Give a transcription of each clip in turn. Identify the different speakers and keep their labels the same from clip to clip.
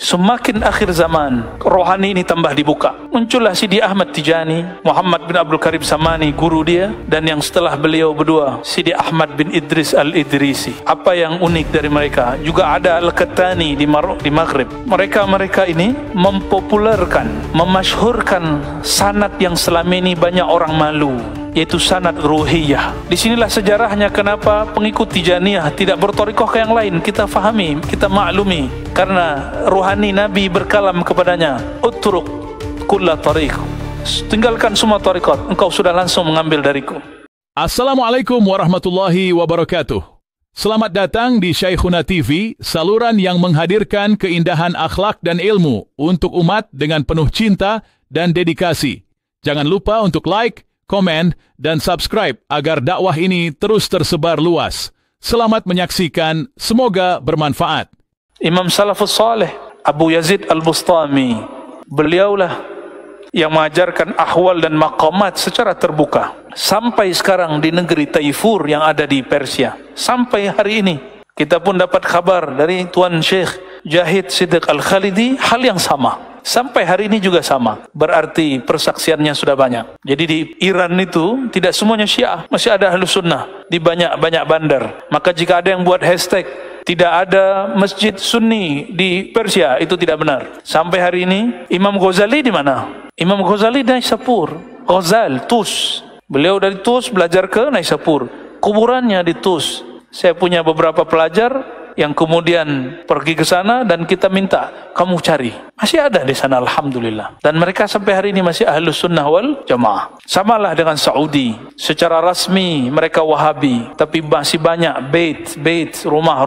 Speaker 1: Semakin akhir zaman, rohani ini tambah dibuka. Muncullah Sidi Ahmad Tijani, Muhammad bin Abdul Karim Samani, guru dia, dan yang setelah beliau berdua, Sidi Ahmad bin Idris Al-Idrisi. Apa yang unik dari mereka? Juga ada Al-Qattani di Maghrib. Mereka ini mempopulerkan, memasyhurkan sanad yang selama ini banyak orang malu, yaitu sanad ruhiyah. Disinilah sejarahnya kenapa pengikut Tijaniyah tidak bertorikoh ke yang lain. Kita fahami, kita maklumi, karena ruhani Nabi berkalam kepadanya, utruk kulla tariq, tinggalkan semua tarikat, engkau sudah langsung mengambil dariku.
Speaker 2: Assalamualaikum warahmatullahi wabarakatuh. Selamat datang di Syekhuna TV, saluran yang menghadirkan keindahan akhlak dan ilmu untuk umat dengan penuh cinta dan dedikasi. Jangan lupa untuk like, komen, dan subscribe agar dakwah ini terus tersebar luas. Selamat menyaksikan, semoga bermanfaat.
Speaker 1: Imam Salafus Saleh Abu Yazid Al-Bustami, beliaulah yang mengajarkan ahwal dan maqamat secara terbuka. Sampai sekarang di negeri Taifur yang ada di Persia, sampai hari ini kita pun dapat kabar dari Tuan Syekh Jahid Siddiq Al-Khalidi, hal yang sama. Sampai hari ini juga sama. Berarti persaksiannya sudah banyak. Jadi di Iran itu tidak semuanya Syiah, masih ada Ahlus Sunnah di banyak-banyak bandar. Maka jika ada yang buat hashtag tidak ada masjid Sunni di Persia, itu tidak benar. Sampai hari ini Imam Ghazali di mana? Imam Ghazali di Naisapur, Ghazal, Tus. Beliau dari Tus belajar ke Naisapur, kuburannya di Tus. Saya punya beberapa pelajar yang kemudian pergi ke sana dan kita minta, kamu cari. Masih ada di sana, alhamdulillah. Dan mereka sampai hari ini masih Ahlus Sunnah wal Jamaah. Samalah dengan Saudi. Secara rasmi mereka Wahabi, tapi masih banyak bait, rumah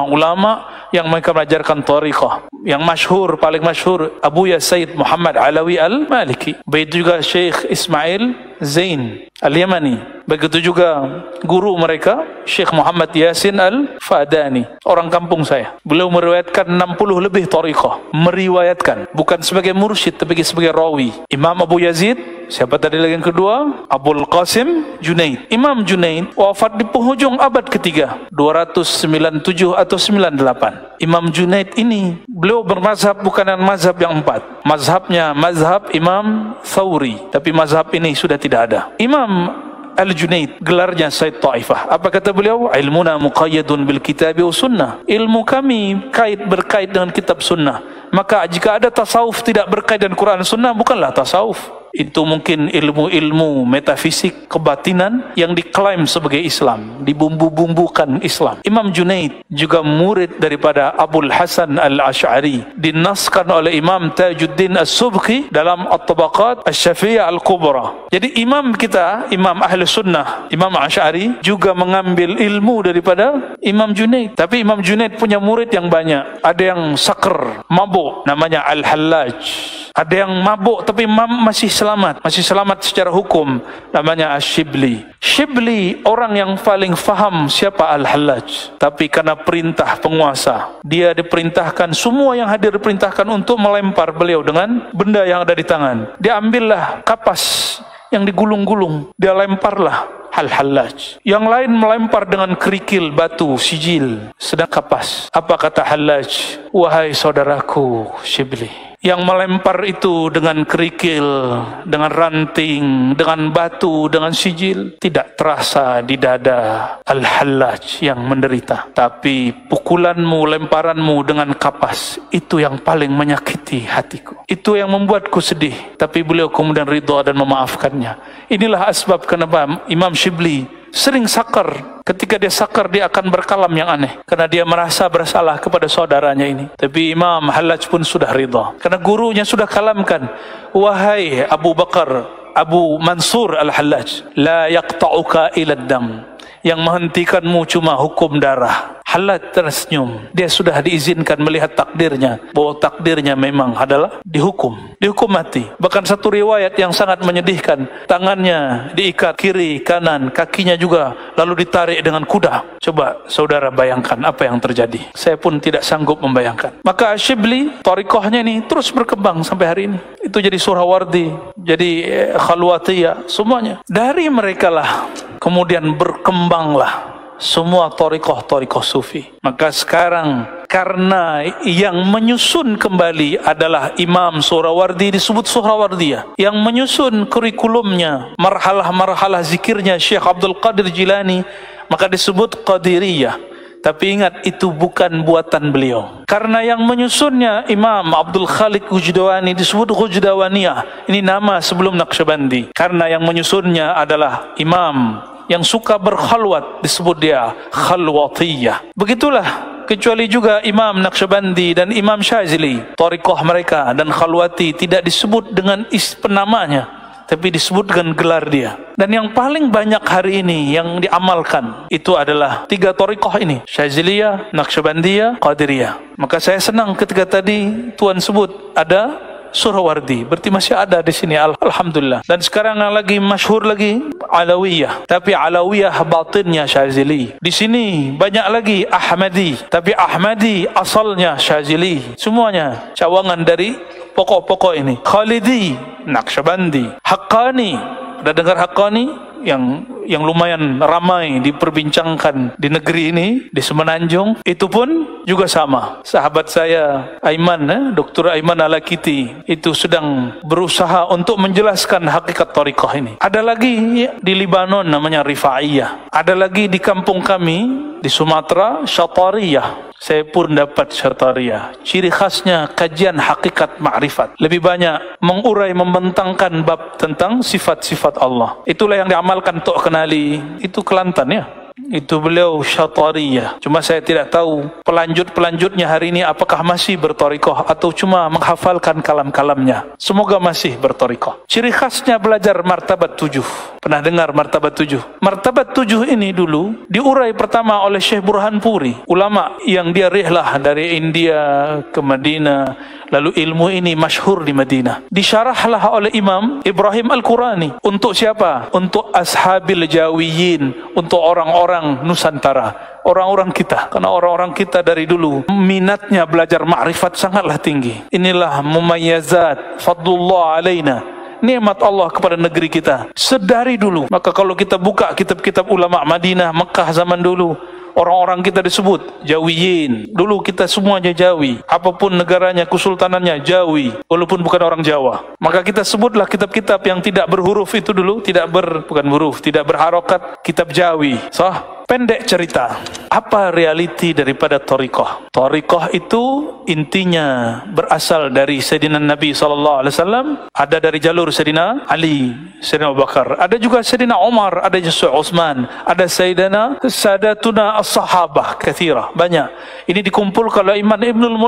Speaker 1: ulama yang mereka mengajarkan thariqah. Yang masyhur, paling masyhur, Abuya Sayyid Muhammad Alawi Al-Maliki. Bait juga Syekh Ismail Zain Al-Yamani. Begitu juga guru mereka Syekh Muhammad Yasin Al-Fadani, orang kampung saya. Beliau meriwayatkan 60 lebih thariqah. Meriwayatkan, bukan sebagai mursyid tapi sebagai rawi. Imam Abu Yazid, siapa tadi lagi yang kedua? Abul Qasim Junaid. Imam Junaid wafat di penghujung abad ketiga, 297 atau 98. Imam Junaid ini beliau bermazhab bukan dengan mazhab yang 4. Mazhabnya mazhab Imam Thawri, tapi mazhab ini sudah tidak ada. Imam Al-Junaid gelarnya Said Ta'ifah. Apa kata beliau? Ilmuna muqayyadun bil kitabi wa sunnah. Ilmu kami berkait dengan kitab sunnah. Maka jika ada tasawuf tidak berkait dengan Quran sunnah, bukanlah tasawuf. Itu mungkin ilmu-ilmu metafisik kebatinan yang diklaim sebagai Islam, dibumbu-bumbukan Islam. Imam Junaid juga murid daripada Abul Hasan Al-Ash'ari, dinaskan oleh Imam Tajuddin As-Subki dalam At-Tabaqat Asy-Syafi'iyah Al-Kubra. Jadi imam kita, Imam Ahlus Sunnah, Imam Ash'ari juga mengambil ilmu daripada Imam Junaid. Tapi Imam Junaid punya murid yang banyak. Ada yang sakr, mabuk, namanya Al-Hallaj. Ada yang mabuk tapi masih selamat secara hukum, namanya Ash-Shibli. Shibli orang yang paling faham siapa Al-Hallaj, tapi karena perintah penguasa, dia diperintahkan, semua yang hadir diperintahkan untuk melempar beliau dengan benda yang ada di tangan. Dia ambillah kapas yang digulung-gulung, dia lemparlah Al-Hallaj. Yang lain melempar dengan kerikil, batu, sijil, sedang kapas. Apa kata Hallaj? Wahai saudaraku Shibli, yang melempar itu dengan kerikil, dengan ranting, dengan batu, dengan sijil, tidak terasa di dada Al-Hallaj yang menderita. Tapi pukulanmu, lemparanmu dengan kapas, itu yang paling menyakiti hatiku. Itu yang membuatku sedih. Tapi beliau kemudian ridha dan memaafkannya. Inilah asbab kenapa Imam Shibli sering sakar. Ketika dia sakar, dia akan berkalam yang aneh, karena dia merasa bersalah kepada saudaranya ini. Tapi Imam Hallaj pun sudah ridha, karena gurunya sudah kalamkan, wahai Abu Bakar, Abu Mansur Al-Hallaj, la yaqta'uka ila dam, yang menghentikanmu cuma hukum darah. Hallaj tersenyum. Dia sudah diizinkan melihat takdirnya, bahwa takdirnya memang adalah dihukum mati. Bahkan satu riwayat yang sangat menyedihkan, tangannya diikat kiri kanan, kakinya juga lalu ditarik dengan kuda. Coba saudara bayangkan apa yang terjadi. Saya pun tidak sanggup membayangkan. Maka Shibli, thariqahnya ini terus berkembang sampai hari ini. Itu jadi Surawardi, jadi Khalwatiyah, semuanya. Dari mereka lah kemudian berkembanglah semua thariqah sufi. Maka sekarang Karena yang menyusun kembali adalah Imam Suhrawardi, disebut Suhrawardiyah. Yang menyusun kurikulumnya, marhalah-marhalah zikirnya Syekh Abdul Qadir Jilani, maka disebut Qadiriyah. Tapi ingat, itu bukan buatan beliau. Karena yang menyusunnya Imam Abdul Khaliq Ghujdawani, disebut Ghujdawaniyah. Ini nama sebelum Naqsyabandi. Karena yang menyusunnya adalah imam yang suka berkhalwat, disebut dia Khalwatiyah. Begitulah, kecuali juga Imam Naqsyabandi dan Imam Syazili, thariqah mereka dan Khalwati tidak disebut dengan penamanya, tapi disebut dengan gelar dia. Dan yang paling banyak hari ini yang diamalkan itu adalah 3 thariqah ini, Syaziliyah, Naqsyabandiyah, Qadiriyah. Maka saya senang ketika tadi Tuan sebut ada Suhrawardi, berarti masih ada di sini, alhamdulillah. Dan sekarang yang lagi masyhur lagi Alawiyah, tapi Alawiyah batinnya Syazili. Di sini banyak lagi Ahmadi, tapi Ahmadi asalnya Syazili. Semuanya cawangan dari pokok-pokok ini. Khalidi, Naqsyabandi, Haqqani. Ada dengar Haqqani? Yang lumayan ramai diperbincangkan di negeri ini, di Semenanjung. Itu pun juga sama. Sahabat saya Aiman, Dr. Aiman Alakiti, itu sedang berusaha untuk menjelaskan hakikat thariqah ini. Ada lagi di Libanon namanya Rifa'iyah. Ada lagi di kampung kami di Sumatera Syatariyah. Saya pun dapat Syatariyah. Ciri khasnya kajian hakikat ma'rifat. Lebih banyak mengurai, membentangkan bab tentang sifat-sifat Allah. Itulah yang diamalkan Tok Kenali. Itu Kelantan ya. Itu beliau Syatariyah. Cuma saya tidak tahu pelanjut-pelanjutnya hari ini apakah masih berthariqah atau cuma menghafalkan kalam-kalamnya. Semoga masih berthariqah. Ciri khasnya belajar martabat 7. Pernah dengar martabat 7? Martabat 7 ini dulu diurai pertama oleh Syekh Burhanpuri, ulama yang dia rihlah dari India ke Madinah. Lalu ilmu ini masyhur di Madinah. Disyarahlah oleh Imam Ibrahim Al-Qurani. Untuk siapa? Untuk ashabil jawiyin, untuk orang-orang Nusantara, orang-orang kita. Karena orang-orang kita dari dulu minatnya belajar ma'rifat sangatlah tinggi. Inilah mumayyazat fadlullah alaina, nikmat Allah kepada negeri kita sedari dulu. Maka kalau kita buka kitab-kitab ulama Madinah, Mekah zaman dulu, orang-orang kita disebut Jawiyin. Dulu kita semuanya Jawi, apapun negaranya, kesultanannya Jawi, walaupun bukan orang Jawa. Maka kita sebutlah kitab-kitab yang tidak berhuruf itu dulu, bukan huruf, tidak berharokat, kitab Jawi. Pendek cerita, apa realiti daripada thariqah? Thariqah itu intinya berasal dari Sayyidina Nabi SAW, ada dari jalur Sayyidina Ali, Sayyidina Abu Bakar, ada juga Sayyidina Umar, ada juga Utsman, ada Sayyidina Sadatuna as-sahabah kathirah, banyak. Ini dikumpulkan oleh Imam Ibnul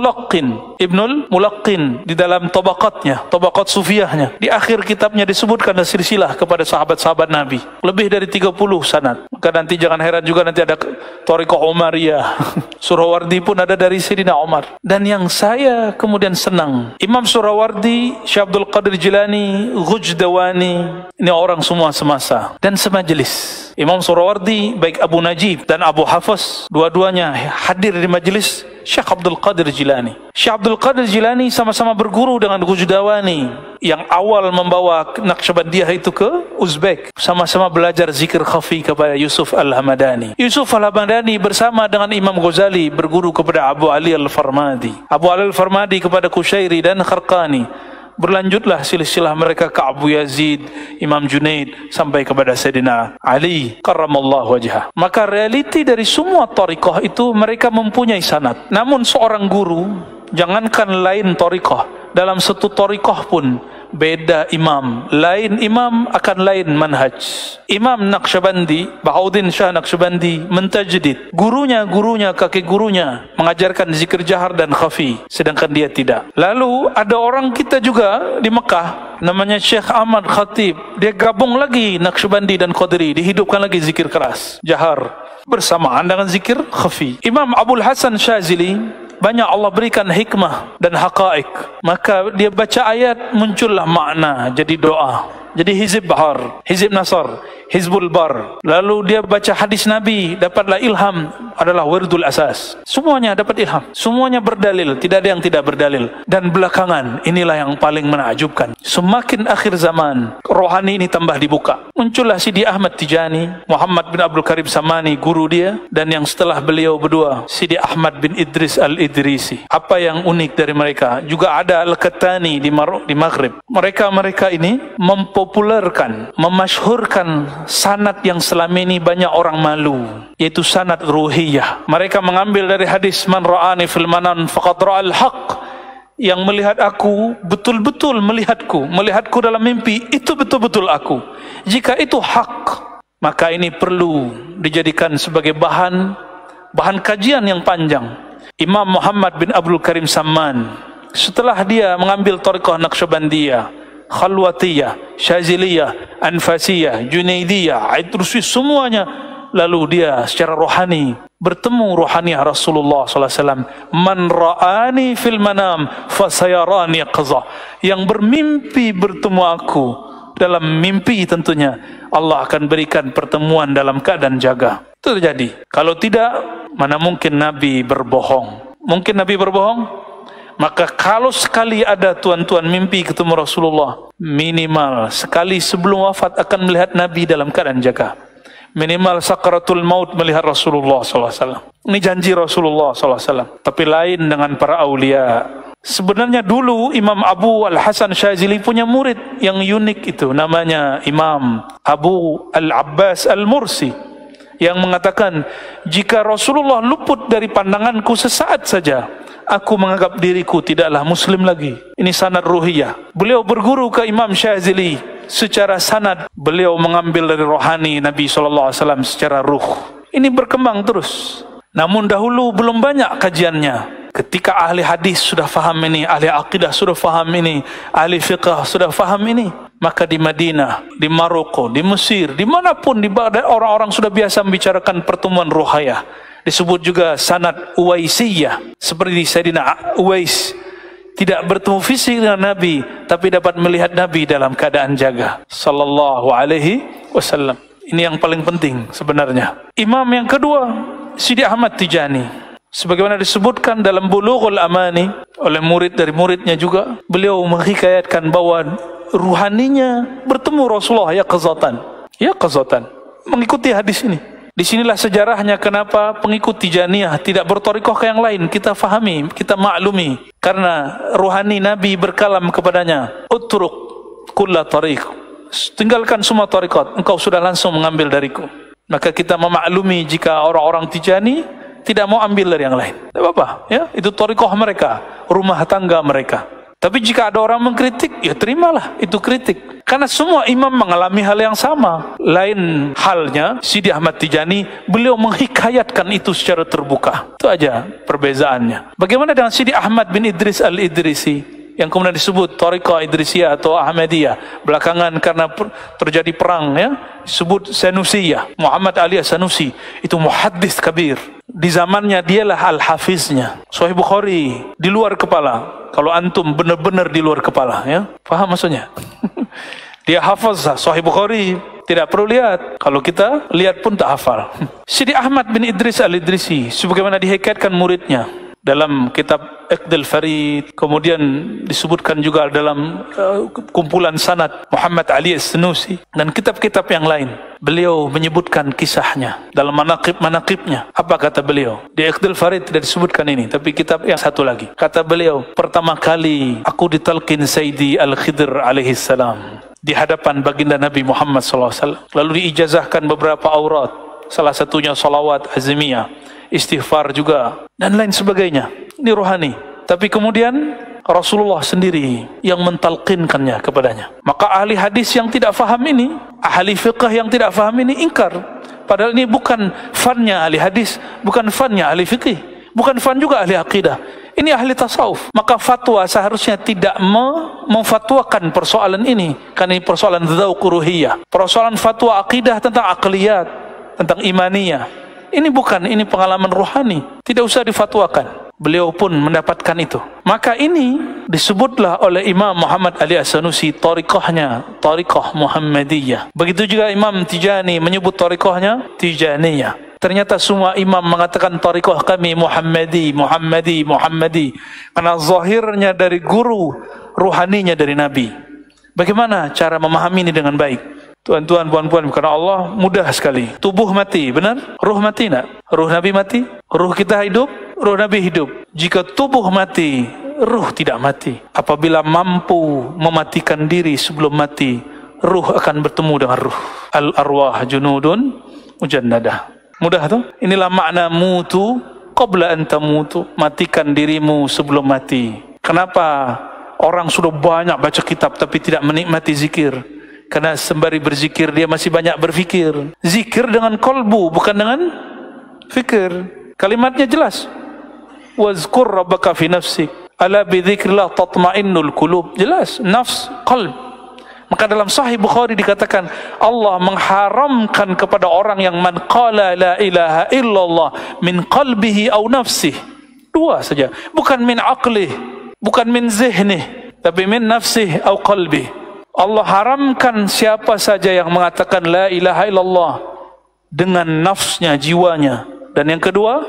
Speaker 1: Mulaqqin di dalam tabaqatnya, tabaqat sufiyahnya. Di akhir kitabnya disebutkan ada silsilah kepada sahabat-sahabat Nabi, lebih dari 30 sanad. Maka nanti jangan heran juga nanti ada thariqah Umariyah. Suhrawardi pun ada dari Sayyidina Umar. Dan yang saya kemudian senang, Imam Suhrawardi, Syekh Abdul Qadir Jilani, Ghujdawani, ini orang semua semasa dan semajlis. Imam Suhrawardi, baik Abu Najib dan Abu Hafiz, dua-duanya hadir di majelis Syekh Abdul Qadir Jilani. Syekh Abdul Qadir Jilani sama-sama berguru dengan Ghujdawani yang awal membawa Naqsyabandiyah itu ke Uzbek. Sama-sama belajar zikir khafi kepada Yusuf Al-Hamadani. Yusuf Al-Hamadani bersama dengan Imam Ghazali berguru kepada Abu Ali Al-Farmadi. Abu Ali Al-Farmadi kepada Qushairi dan Kharqani. Berlanjutlah silsilah mereka ke Abu Yazid, Imam Junaid, sampai kepada Sayyidina Ali karramallahu wajhah. Maka realiti dari semua thariqah itu mereka mempunyai sanad. Namun seorang guru, jangankan lain thariqah, dalam satu thariqah pun beda imam, lain imam akan lain manhaj. Imam Naqsyabandi, Bahauddin Shah Naqsyabandi mentajdid. Gurunya, kakek gurunya mengajarkan zikir jahar dan khafi, sedangkan dia tidak. Lalu ada orang kita juga di Mekah namanya Syekh Ahmad Khatib, dia gabung lagi Naqsyabandi dan Qadri, dihidupkan lagi zikir keras, jahar bersamaan dengan zikir khafi. Imam Abul Hasan Syazili banyak Allah berikan hikmah dan haqa'iq, maka dia baca ayat muncullah makna jadi doa. jadi Hizib Bahar, Hizib Nasr, Hizbul Bar. Lalu dia baca hadis Nabi, dapatlah ilham, adalah wirdul asas. Semuanya dapat ilham, semuanya berdalil, tidak ada yang tidak berdalil. Dan belakangan, inilah yang paling menakjubkan, semakin akhir zaman, rohani ini tambah dibuka. Muncullah Sidi Ahmad Tijani, Muhammad bin Abdul Karim Samani, guru dia, dan yang setelah beliau berdua, Sidi Ahmad bin Idris Al-Idrisi. Apa yang unik dari mereka? Juga ada Al-Qattani di Maghrib. Mereka ini mempopulerkan, memasyhurkan sanad yang selama ini banyak orang malu, yaitu sanad ruhiyah. Mereka mengambil dari hadis man ra'ani fil manan faqad ra'al haqq, yang melihat aku betul-betul melihatku dalam mimpi, itu betul-betul aku. Jika itu hak, maka ini perlu dijadikan sebagai bahan kajian yang panjang. Imam Muhammad bin Abdul Karim Samman, setelah dia mengambil thariqah Naqsyabandiyah, Khalwatiyah, Syaziliyah, Anfasiyah, Junaidiyah, Aidrusi, semuanya, lalu dia secara rohani bertemu rohaniah Rasulullah SAW. Man ra'ani fil manam fasayarani qazah, yang bermimpi bertemu aku dalam mimpi, tentunya Allah akan berikan pertemuan dalam keadaan jaga. Itu terjadi. Kalau tidak, mana mungkin Nabi berbohong? Mungkin Nabi berbohong? Maka kalau sekali ada tuan-tuan mimpi ketemu Rasulullah, minimal sekali sebelum wafat akan melihat Nabi dalam keadaan jaga. Minimal sakaratul maut melihat Rasulullah SAW. Ini janji Rasulullah SAW. Tapi lain dengan para aulia. Sebenarnya dulu Imam Abu Al-Hasan Syazili punya murid yang unik itu, namanya Imam Abu Al-Abbas Al-Mursi, yang mengatakan, jika Rasulullah luput dari pandanganku sesaat saja, aku menganggap diriku tidaklah muslim lagi. Ini sanad ruhiyah. Beliau berguru ke Imam Syazili secara sanad, beliau mengambil dari rohani Nabi SAW secara ruh. Ini berkembang terus. Namun dahulu belum banyak kajiannya. Ketika ahli hadis sudah faham ini, ahli akidah sudah faham ini, ahli fiqh sudah faham ini, maka di Madinah, di Maroko, di Mesir, dimanapun di Baghdad, orang-orang sudah biasa membicarakan pertemuan ruhayah. Disebut juga sanad Uwaisiyah, seperti Sayyidina Uwais tidak bertemu fisik dengan Nabi, tapi dapat melihat Nabi dalam keadaan jaga, sallallahu alaihi wasallam. Ini yang paling penting sebenarnya. Imam yang kedua, Sidi Ahmad Tijani, sebagaimana disebutkan dalam Bulughul Amani oleh murid dari muridnya juga, beliau menghikayatkan bahwa ruhaninya bertemu Rasulullah yaqzatan, mengikuti hadis ini. Disinilah sejarahnya kenapa pengikut Tijaniyah tidak berthariqah ke yang lain. Kita fahami, kita maklumi, karena ruhani Nabi berkalam kepadanya, utruk kulla tariq, tinggalkan semua thariqat, engkau sudah langsung mengambil dariku. Maka kita memaklumi jika orang-orang Tijani tidak mau ambil dari yang lain, tidak apa-apa, ya, itu thariqah mereka, rumah tangga mereka. Tapi jika ada orang mengkritik, ya terimalah itu kritik, karena semua imam mengalami hal yang sama. Lain halnya Sidi Ahmad Tijani, beliau menghikayatkan itu secara terbuka. Itu aja perbezaannya. Bagaimana dengan Sidi Ahmad bin Idris Al-Idrisi, yang kemudian disebut Thariqah Idrisiyah atau Ahmadiyah, belakangan karena terjadi perang, ya, disebut Sanusiyah. Muhammad Ali Sanusi itu muhaddis kabir. Di zamannya dialah al-hafiznya. Sahih Bukhari di luar kepala. Kalau antum benar-benar di luar kepala, ya, paham maksudnya? Dia hafaz Sahih Bukhari, tidak perlu lihat. Kalau kita lihat pun tak hafal. Sidi Ahmad bin Idris Al-Idrisi, sebagaimana dihikayatkan muridnya dalam kitab Iqdil Farid, kemudian disebutkan juga dalam kumpulan sanad Muhammad Ali As-Sanusi dan kitab-kitab yang lain. Beliau menyebutkan kisahnya dalam manaqibnya. Apa kata beliau? Di Iqdil Farid tidak disebutkan ini, tapi kitab yang satu lagi. Kata beliau, pertama kali aku ditalqin Sayyidi Al-Khidr alaihi salam di hadapan baginda Nabi Muhammad SAW. Lalu diijazahkan beberapa aurat, salah satunya salawat azmiyah, istighfar juga, dan lain sebagainya. Ini rohani. Tapi kemudian Rasulullah sendiri yang mentalqinkannya kepadanya. Maka ahli hadis yang tidak faham ini, ahli fiqh yang tidak faham ini ingkar. Padahal ini bukan fannya ahli hadis, bukan fannya ahli fiqh, bukan fan juga ahli akidah. Ini ahli tasawuf. Maka fatwa seharusnya tidak memfatwakan persoalan ini, karena ini persoalan dzauq ruhiyah. Persoalan fatwa akidah tentang akliyat, tentang imaniyah. Ini bukan, ini pengalaman rohani, tidak usah difatwakan. Beliau pun mendapatkan itu. Maka ini disebutlah oleh Imam Muhammad Ali As-Sanusi tariqahnya tariqah Muhammadiyah. Begitu juga Imam Tijani menyebut tariqahnya Tijaniyah. Ternyata semua imam mengatakan tariqah kami Muhammadi, Muhammadi, Muhammadi, karena zahirnya dari guru, ruhaninya dari Nabi. Bagaimana cara memahami ini dengan baik? Tuan-tuan, puan-puan, karena Allah mudah sekali. Tubuh mati, benar? Ruh mati tak? Ruh Nabi mati? Ruh kita hidup? Ruh Nabi hidup. Jika tubuh mati, ruh tidak mati. Apabila mampu mematikan diri sebelum mati, ruh akan bertemu dengan ruh. Al-arwah junudun mujannadah. Mudah tu? Inilah makna mutu qabla an tamutu. Matikan dirimu sebelum mati. Kenapa orang sudah banyak baca kitab tapi tidak menikmati zikir? Karena sembari berzikir dia masih banyak berfikir. Zikir dengan kolbu, bukan dengan fikir. Kalimatnya jelas. Wazkur rabbaka fi nafsik. Ala bidzikrillah tatma'innul qulub. Jelas, nafs, qalb. Maka dalam Sahih Bukhari dikatakan Allah mengharamkan kepada orang yang man qala la ilaha illallah min qalbihi aw nafsih. Dua saja, bukan min aqlih, bukan min zihnih, tapi min nafsih aw qalbih. Allah haramkan siapa saja yang mengatakan la ilaha illallah dengan nafsnya, jiwanya, dan yang kedua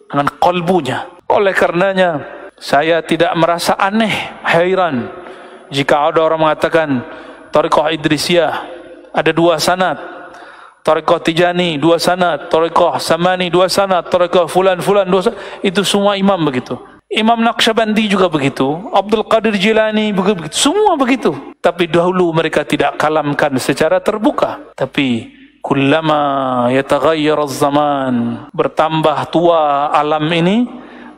Speaker 1: dengan qalbunya. Oleh karenanya saya tidak merasa aneh, hairan jika ada orang mengatakan tariqah Idrisiyah ada dua sanad, tariqah Tijani dua sanad, tariqah Samani dua sanad, tariqah fulan-fulan dua sanad. Itu semua imam begitu. Imam Naqsyabandi juga begitu, Abdul Qadir Jilani begitu, semua begitu. Tapi dahulu mereka tidak kalamkan secara terbuka. Tapi kullama yataghayyar az-zaman, bertambah tua alam ini,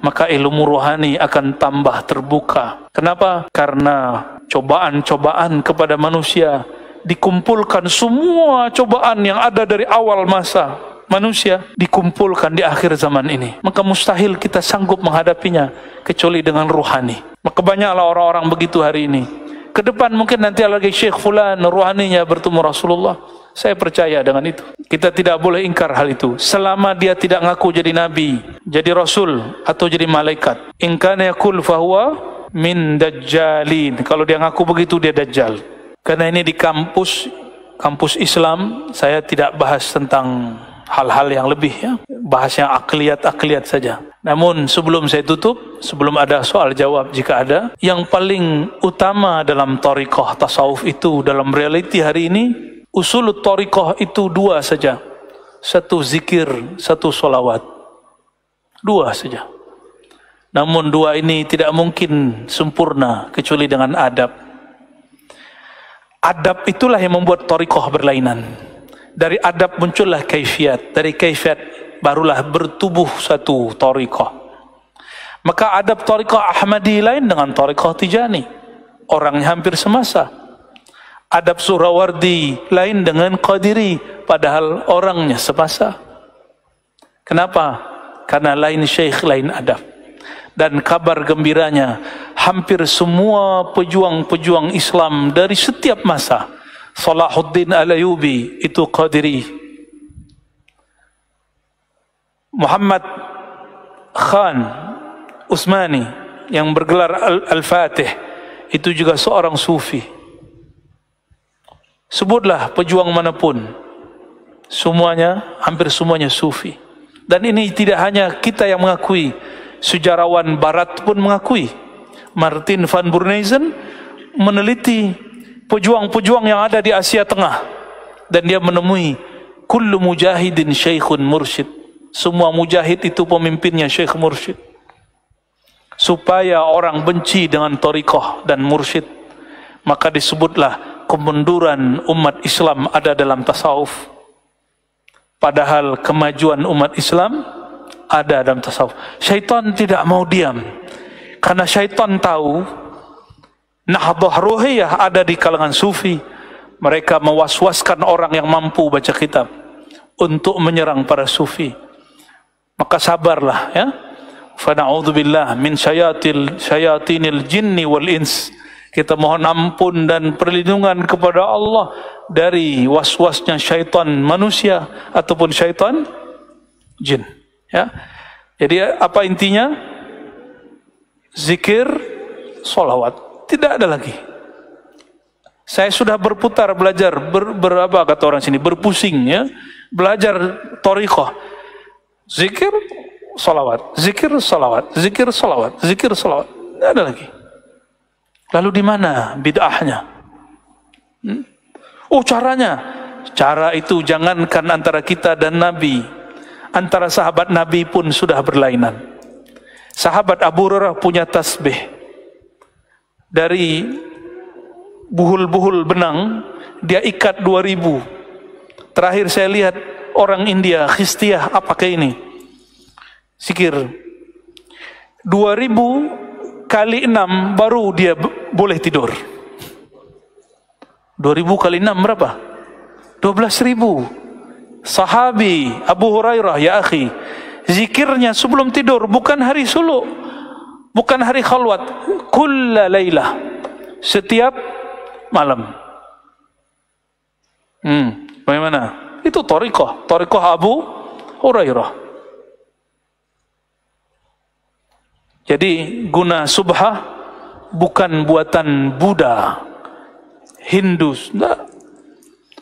Speaker 1: maka ilmu rohani akan tambah terbuka. Kenapa? Karena cobaan-cobaan kepada manusia dikumpulkan, semua cobaan yang ada dari awal masa manusia dikumpulkan di akhir zaman ini. Maka mustahil kita sanggup menghadapinya kecuali dengan rohani. Maka banyaklah orang-orang begitu hari ini. Ke depan mungkin nanti lagi Syekh Fulan rohaninya bertemu Rasulullah. Saya percaya dengan itu. Kita tidak boleh ingkar hal itu selama dia tidak ngaku jadi nabi, jadi rasul, atau jadi malaikat. In kana yaqul fahuwa min dajjalin. Kalau dia ngaku begitu, dia dajjal. Karena ini di kampus Islam, saya tidak bahas tentang hal-hal yang lebih, ya. Bahas yang akliyat saja. Namun sebelum saya tutup, sebelum ada soal jawab jika ada, yang paling utama dalam thariqah tasawuf itu dalam realiti hari ini, usul thariqah itu dua saja. Satu zikir, satu solawat. Dua saja. Namun dua ini tidak mungkin sempurna kecuali dengan adab. Adab itulah yang membuat thariqah berlainan. Dari adab muncullah kaifiat. Dari kaifiat barulah bertubuh satu thariqah. Maka adab thariqah Ahmadi lain dengan thariqah Tijani. Orangnya hampir semasa. Adab Surawardi lain dengan Qadiri, padahal orangnya semasa. Kenapa? Karena lain syekh, lain adab. Dan kabar gembiranya, hampir semua pejuang-pejuang Islam dari setiap masa, Salahuddin Al-Ayyubi itu Qadiri, Muhammad Khan Usmani yang bergelar Al-Fatih itu juga seorang sufi. Sebutlah pejuang manapun, semuanya, hampir semuanya sufi. Dan ini tidak hanya kita yang mengakui, sejarawan barat pun mengakui. Martin van Burneysen meneliti pejuang-pejuang yang ada di Asia Tengah, dan dia menemui kullu mujahidin syekhun mursyid. Semua mujahid itu pemimpinnya syekh mursyid. Supaya orang benci dengan thariqah dan mursyid, maka disebutlah kemunduran umat Islam ada dalam tasawuf. Padahal kemajuan umat Islam ada dalam tasawuf. Syaitan tidak mau diam, karena syaitan tahu nahdah ruhiyah ada di kalangan sufi. Mereka mewaswaskan orang yang mampu baca kitab untuk menyerang para sufi. Maka sabarlah, ya. Fa na'udzubillah min syayatinil jinni wal ins. Kita mohon ampun dan perlindungan kepada Allah dari waswasnya syaitan manusia ataupun syaitan jin. Ya. Jadi apa intinya? zikir, solawat. Tidak ada lagi. Saya sudah berputar belajar, berapa kata orang sini, berpusing ya, belajar thariqah. Zikir, solawat, zikir, solawat, zikir, solawat, zikir, solawat. Tidak ada lagi. Lalu di mana bid'ahnya? Oh caranya. Cara itu jangankan antara kita dan Nabi, antara sahabat Nabi pun sudah berlainan. Sahabat Abu Hurairah punya tasbih dari buhul-buhul benang, dia ikat 2000. Terakhir saya lihat orang India, Khistiyah, apa kayak ini? Zikir 2000 kali 6 baru dia boleh tidur. 2000 kali 6 berapa? 12.000. Sahabi Abu Hurairah, ya akhi, zikirnya sebelum tidur, bukan hari suluk, bukan hari khalwat, kulla laylah, setiap malam. Bagaimana? Itu thariqah Abu Hurairah. Jadi guna subhah bukan buatan Buddha, Hindu. Nah,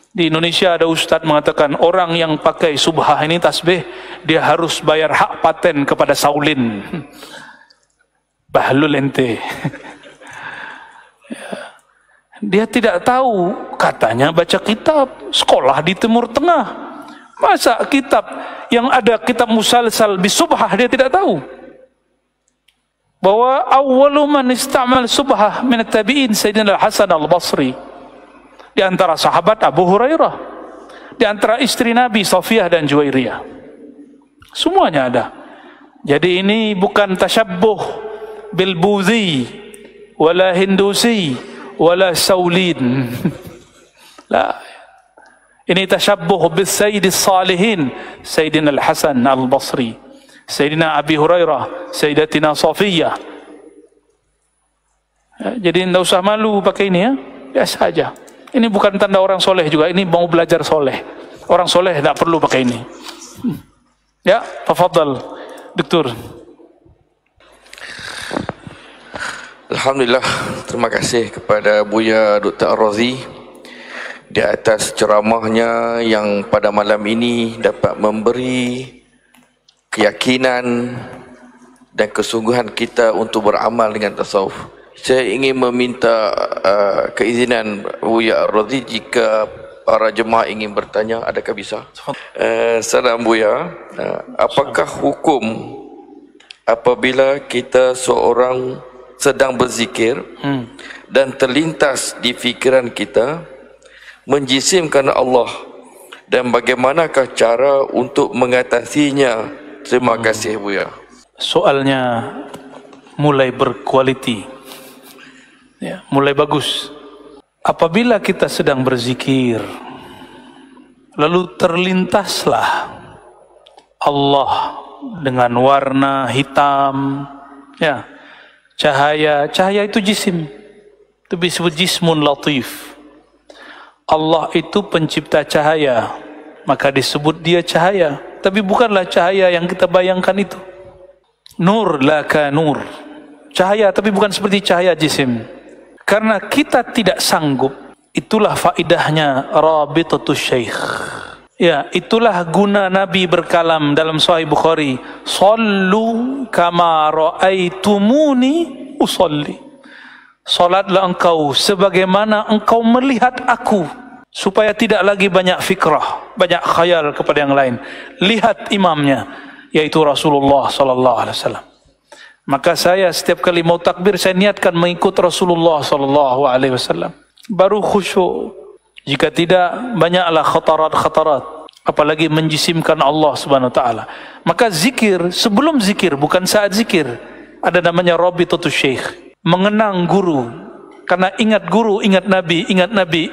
Speaker 1: di Indonesia ada ustadz mengatakan orang yang pakai subhah ini tasbih, dia harus bayar hak paten kepada Saulin. Bahlul ente. Dia tidak tahu, katanya baca kitab, sekolah di Timur Tengah. Masa kitab yang ada kitab musalsal bisubhah dia tidak tahu? Bahwa awwalu man istamal subhah min at-tabi'in Sayyidina Al-Hasan Al-Basri. Di antara sahabat Abu Hurairah, di antara istri Nabi Safiyah dan Juwairiyah. Semuanya ada. Jadi ini bukan tasyabbuh bil Buzi wala Hindusi wala Saulin. La. Ini tasyabbuh bis Sayyidis Salihin, Sayyidina Al-Hasan Al-Basri, Sayyidina Abi Hurairah, Sayyidatina Safiyah. Ya, jadi tidak usah malu pakai ini ya, biasa aja. Ini bukan tanda orang soleh juga, ini mau belajar soleh. Orang soleh tidak perlu pakai ini. Ya, tafadhal, Doktor.
Speaker 3: Alhamdulillah, terima kasih kepada Buya Dr. Ar-Razi di atas ceramahnya yang pada malam ini dapat memberi keyakinan dan kesungguhan kita untuk beramal dengan tasawuf. Saya ingin meminta keizinan Buya Ar-Razi jika para jemaah ingin bertanya, adakah bisa? Salam Buya, apakah hukum apabila kita seorang sedang berzikir dan terlintas di fikiran kita menjisimkan Allah, dan bagaimanakah cara untuk mengatasinya? Terima kasih Buya.
Speaker 1: Soalnya mulai berkualiti. Ya, mulai bagus. Apabila kita sedang berzikir, lalu terlintaslah Allah dengan warna hitam, ya, cahaya itu jisim, itu disebut jismun latif. Allah itu pencipta cahaya, maka disebut dia cahaya, tapi bukanlah cahaya yang kita bayangkan itu. Nur laka nur, cahaya tapi bukan seperti cahaya jisim. Karena kita tidak sanggup, itulah faidahnya rabitatus syekh. Ya, itulah guna Nabi berkalam dalam Sahih Bukhari, "Shallu kama ra'aitumuni usolli." Salatlah engkau sebagaimana engkau melihat aku, supaya tidak lagi banyak fikrah, banyak khayal kepada yang lain. Lihat imamnya, yaitu Rasulullah sallallahu alaihi wasallam. Maka saya setiap kali mau takbir, saya niatkan mengikut Rasulullah sallallahu alaihi wasallam. Baru khusyuk. Jika tidak, banyaklah khatarat-khatarat, apalagi menjisimkan Allah Subhanahu wa taala. Maka zikir, sebelum zikir, bukan saat zikir, ada namanya rabitatus syekh, mengenang guru. Karena ingat guru, ingat Nabi,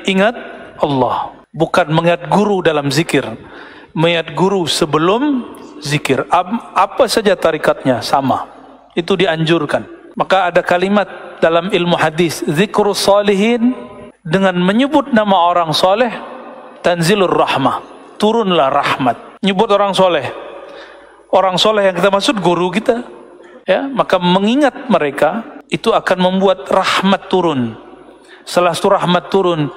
Speaker 1: ingat Allah. Bukan mengingat guru dalam zikir, mengingat guru sebelum zikir. Apa saja tarikatnya sama, itu dianjurkan. Maka ada kalimat dalam ilmu hadis, zikrus salihin, dengan menyebut nama orang soleh, tanzilur rahmah, turunlah rahmat. Nyebut orang soleh yang kita maksud guru kita, Ya, maka mengingat mereka itu akan membuat rahmat turun. Setelah itu rahmat turun,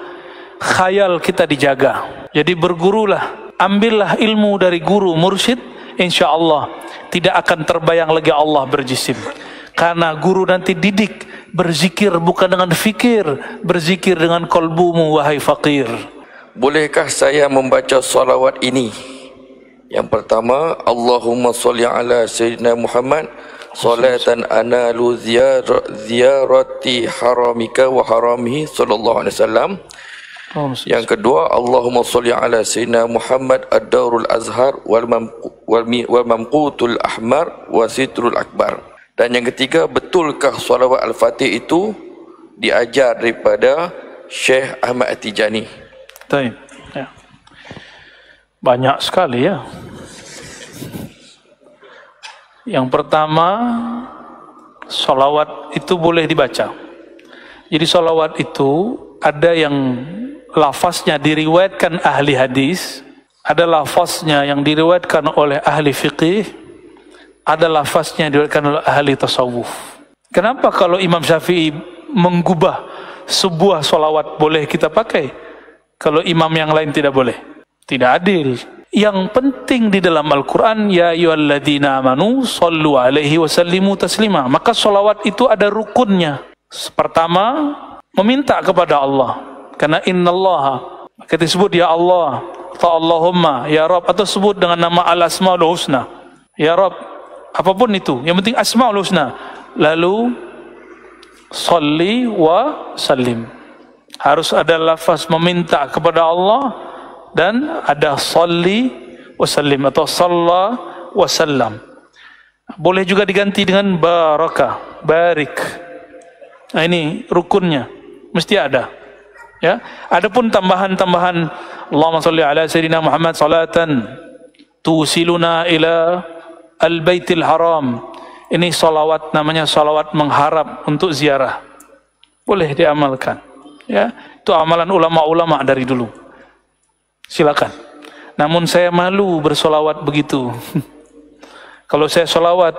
Speaker 1: khayal kita dijaga. Jadi bergurulah, ambillah ilmu dari guru mursyid, insya Allah tidak akan terbayang lagi Allah berjisim. Karena guru nanti didik berzikir bukan dengan fikir, berzikir dengan kolbumu wahai fakir.
Speaker 3: Bolehkah saya membaca salawat ini? Yang pertama, Allahumma salli ala Sayyidina Muhammad salatan analu ziyarati haramika wa haramihi sallallahu alaihi wasallam. Yang kedua, Allahumma salli ala Sayyidina Muhammad ad-darul azhar wal mamqutul ahmar wa sitrul akbar. Dan yang ketiga, betulkah salawat al-fatih itu diajar daripada Syekh Ahmad Tijani?
Speaker 1: Baik. Ya. Banyak sekali ya. Yang pertama, salawat itu boleh dibaca. Jadi salawat itu ada yang lafaznya diriwayatkan ahli hadis, ada lafaznya yang diriwayatkan oleh ahli fiqih, ada lafaznya yang diriwayatkan oleh ahli tasawuf. Kenapa kalau Imam Syafi'i menggubah sebuah salawat boleh kita pakai, kalau imam yang lain tidak boleh? Tidak adil. Yang penting di dalam Al-Quran, ya ayyuhalladzina amanu sallu alaihi wasallimu taslima. Maka salawat itu ada rukunnya. Pertama, meminta kepada Allah. Karena innallaha, maka disebut ya Allah, atau Allahumma, ya Rabb, atau sebut dengan nama al-asmaul husna. Ya Rabb, apapun itu, yang penting asmaul husna. Lalu salli wa sallim. Harus ada lafaz meminta kepada Allah, dan ada salli wasallim atau salla wasallam. Boleh juga diganti dengan baraka, barik. Nah, ini rukunnya mesti ada. Ya, adapun tambahan-tambahan Allahumma shalli ala sayyidina Muhammad salatan tusiluna ila al-baitil haram. Ini salawat, namanya salawat mengharap untuk ziarah. Boleh diamalkan. Ya, itu amalan ulama-ulama dari dulu. Silakan. Namun saya malu bersolawat begitu. Kalau saya solawat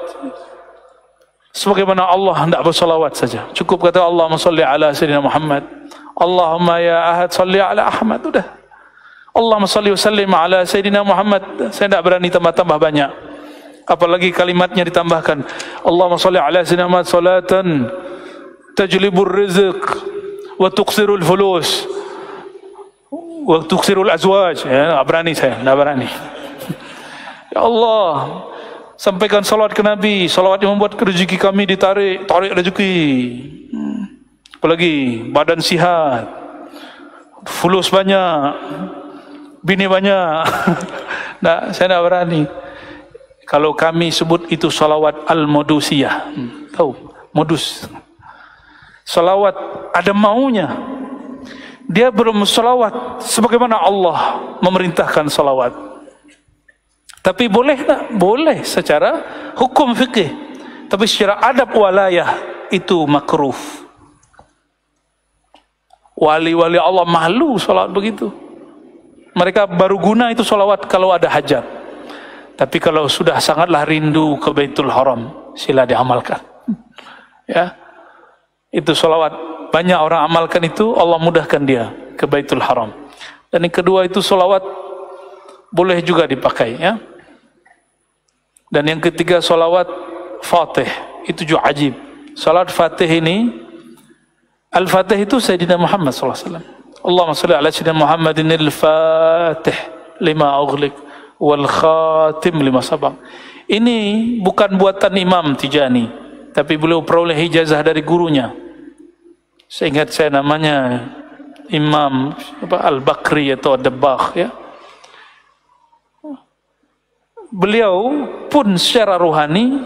Speaker 1: sebagaimana Allah hendak bersolawat saja. Cukup kata Allahumma salli ala sayyidina Muhammad. Allahumma ya ahad salli ala Ahmad. Udah. Allahumma salli wa sallim ala sayyidina Muhammad. Saya tidak berani tambah-tambah banyak. Apalagi kalimatnya ditambahkan. Allahumma salli ala sayyidina Muhammad salatan tajlibur rizq wa tuqsirul fulus. Waktu ksirul azwaj, ya, tak berani saya, tak berani. Ya Allah, sampaikan salawat ke Nabi, salawat yang membuat rezeki kami tarik rezeki. Apalagi badan sihat, fulus banyak, bini banyak. Nah, saya tak berani. Kalau kami sebut itu salawat al-modusiyah, tahu, modus. Salawat ada maunya. Dia belum salawat sebagaimana Allah memerintahkan salawat. Tapi boleh tak? Boleh secara hukum fikih. Tapi secara adab walayah itu makruh. Wali-wali Allah malu salawat begitu. Mereka baru guna itu salawat kalau ada hajat. Tapi kalau sudah sangatlah rindu ke Baitul Haram, sila diamalkan. Ya, itu salawat. Banyak orang amalkan itu, Allah mudahkan dia ke Baitul Haram. Dan yang kedua itu salawat boleh juga dipakai, ya. Dan yang ketiga salawat Fatih, itu juga ajib. Salawat Fatih ini, Al-Fatih itu Sayyidina Muhammad SAW. Allahumma salli ala Sayyidina Muhammadin al-Fatih lima ughliq wal khatim lima sabaq. Ini bukan buatan Imam Tijani, tapi beliau peroleh ijazah dari gurunya. Seingat saya namanya Imam Al-Bakri atau Ad-Dabbagh, ya. Beliau pun secara rohani